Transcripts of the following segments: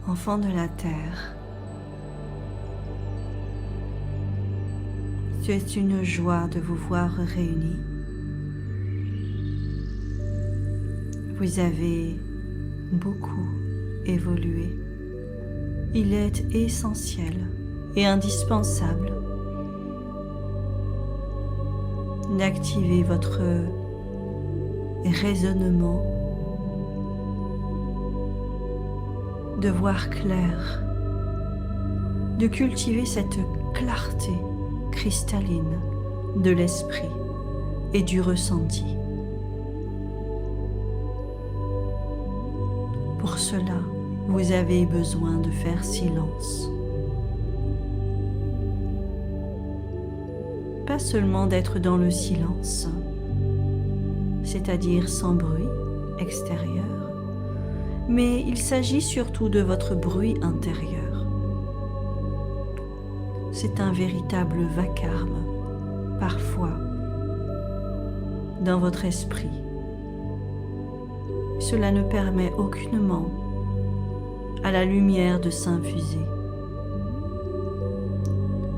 Enfants de la terre, c'est une joie de vous voir réunis. Vous avez beaucoup évolué. Il est essentiel et indispensable d'activer votre raisonnement, de voir clair, de cultiver cette clarté cristalline de l'esprit et du ressenti. Pour cela, vous avez besoin de faire silence. Pas seulement d'être dans le silence, c'est-à-dire sans bruit extérieur, mais il s'agit surtout de votre bruit intérieur. C'est un véritable vacarme, parfois, dans votre esprit. Cela ne permet aucunement à la lumière de s'infuser.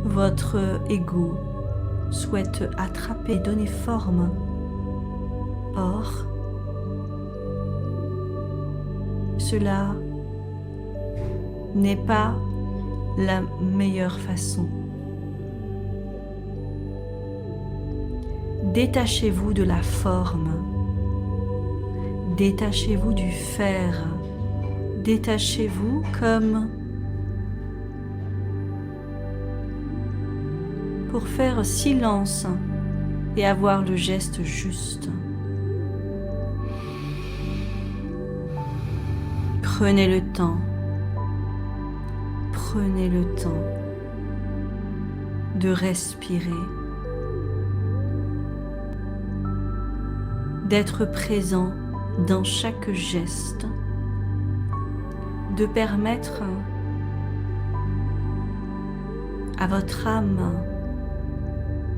Votre ego souhaite attraper et donner forme. Or, cela n'est pas la meilleure façon. Détachez-vous de la forme, détachez-vous du faire, détachez-vous comme pour faire silence et avoir le geste juste. Prenez le temps de respirer, d'être présent dans chaque geste, de permettre à votre âme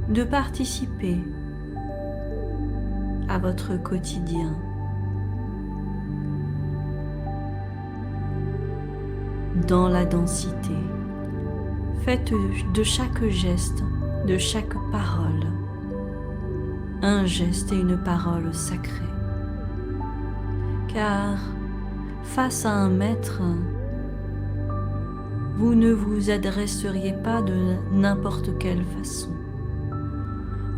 de participer à votre quotidien. Dans la densité, faites de chaque geste, de chaque parole, un geste et une parole sacrée. Car face à un maître, vous ne vous adresseriez pas de n'importe quelle façon.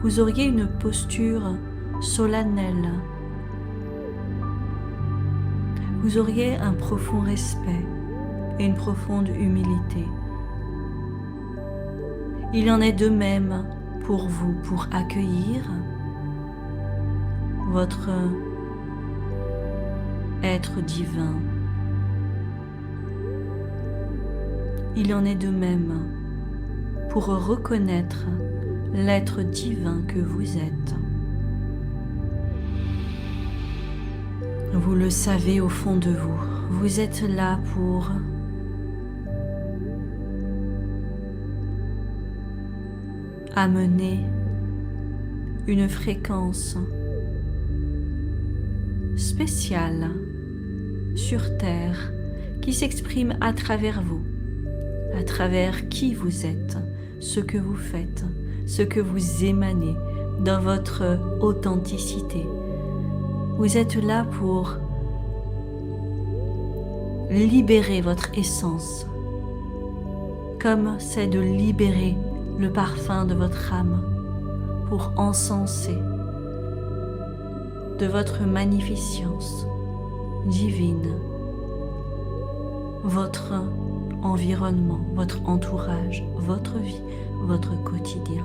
Vous auriez une posture solennelle. Vous auriez un profond respect et une profonde humilité. Il en est de même pour vous, pour accueillir votre être divin. Il en est de même pour reconnaître l'être divin que vous êtes. Vous le savez au fond de vous, vous êtes là pour amener une fréquence spéciale sur Terre qui s'exprime à travers vous, à travers qui vous êtes, ce que vous faites, ce que vous émanez dans votre authenticité. Vous êtes là pour libérer votre essence, comme c'est de libérer le parfum de votre âme pour encenser de votre magnificence divine votre environnement, votre entourage, votre vie, votre quotidien.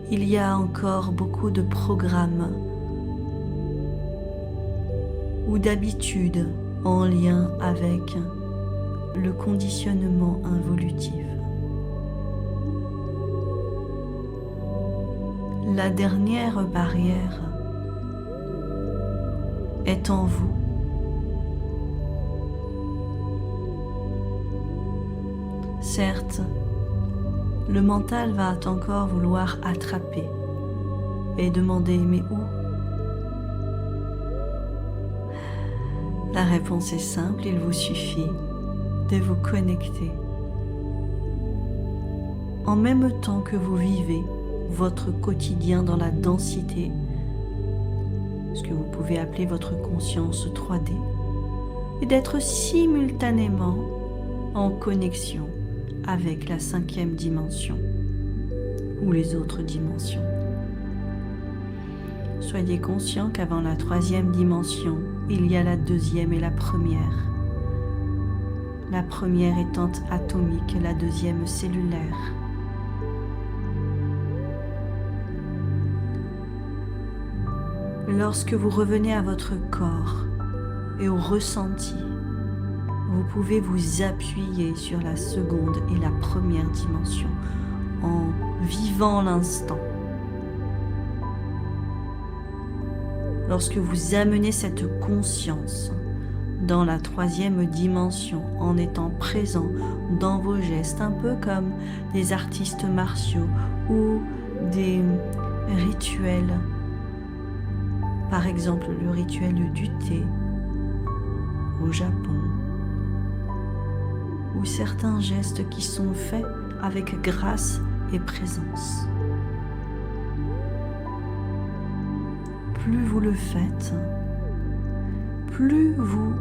Il y a encore beaucoup de programmes ou d'habitudes en lien avec le conditionnement involutif. La dernière barrière est en vous. Certes, le mental va encore vouloir attraper et demander mais où? La réponse est simple, il vous suffit de vous connecter. En même temps que vous vivez votre quotidien dans la densité, ce que vous pouvez appeler votre conscience 3D, et d'être simultanément en connexion avec la 5e dimension ou les autres dimensions. Soyez conscient qu'avant la 3e dimension, il y a la 2e et la 1re. La 1re étant atomique, la 2e cellulaire. Lorsque vous revenez à votre corps et au ressenti, vous pouvez vous appuyer sur la 2e et la 1re dimension en vivant l'instant. Lorsque vous amenez cette conscience dans la 3e dimension en étant présent dans vos gestes, un peu comme des artistes martiaux ou des rituels, par exemple le rituel du thé au Japon, ou certains gestes qui sont faits avec grâce et présence. Plus vous le faites, plus vous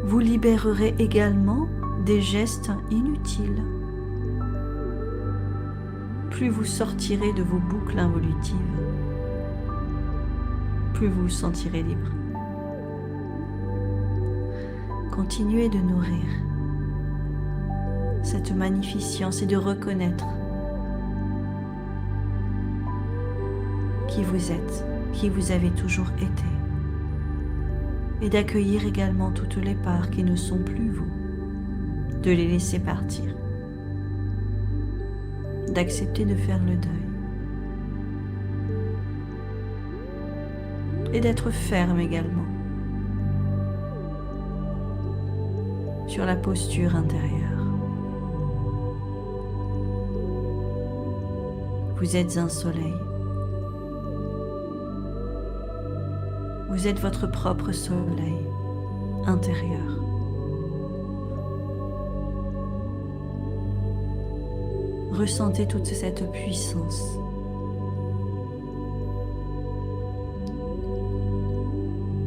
vous libérerez également des gestes inutiles. Plus vous sortirez de vos boucles involutives, plus vous vous sentirez libre. Continuez de nourrir cette magnificence et de reconnaître qui vous êtes, qui vous avez toujours été, et d'accueillir également toutes les parts qui ne sont plus vous, de les laisser partir, d'accepter de faire le deuil et d'être ferme également sur la posture intérieure. Vous êtes un soleil. Vous êtes votre propre soleil intérieur. Ressentez toute cette puissance.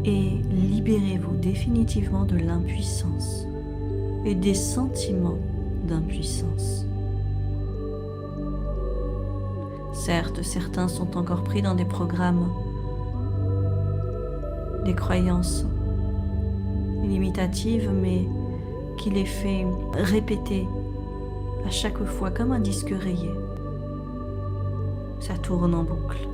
Et libérez-vous définitivement de l'impuissance et des sentiments d'impuissance. Certes, certains sont encore pris dans des programmes, des croyances limitatives, mais qui les fait répéter à chaque fois comme un disque rayé. Ça tourne en boucle.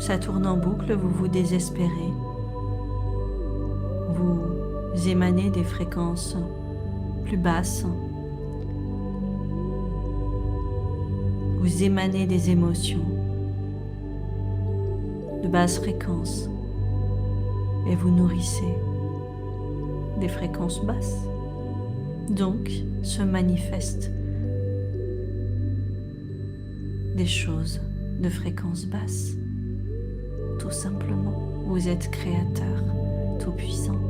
Ça tourne en boucle, vous vous désespérez. Vous émanez des fréquences plus basses. Vous émanez des émotions de basse fréquence et vous nourrissez des fréquences basses. Donc se manifestent des choses de fréquence basse. Tout simplement, vous êtes créateur, tout puissant,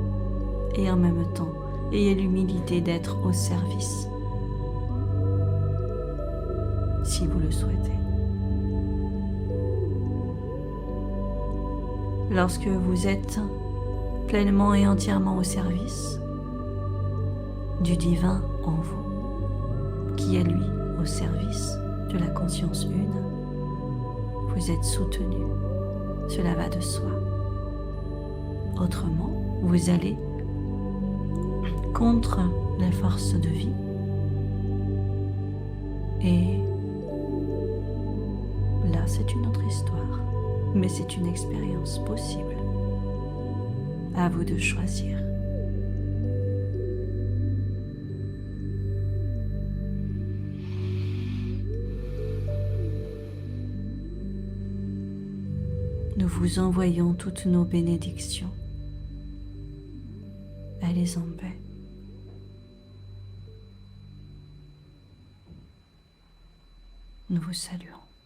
et en même temps, ayez l'humilité d'être au service, si vous le souhaitez. Lorsque vous êtes pleinement et entièrement au service du divin en vous, qui est lui au service de la conscience une, vous êtes soutenu. Cela va de soi. Autrement, vous allez contre les forces de vie et là c'est une autre histoire, mais c'est une expérience possible. À vous de choisir. Nous vous envoyons toutes nos bénédictions. Allez en paix. Nous vous saluons.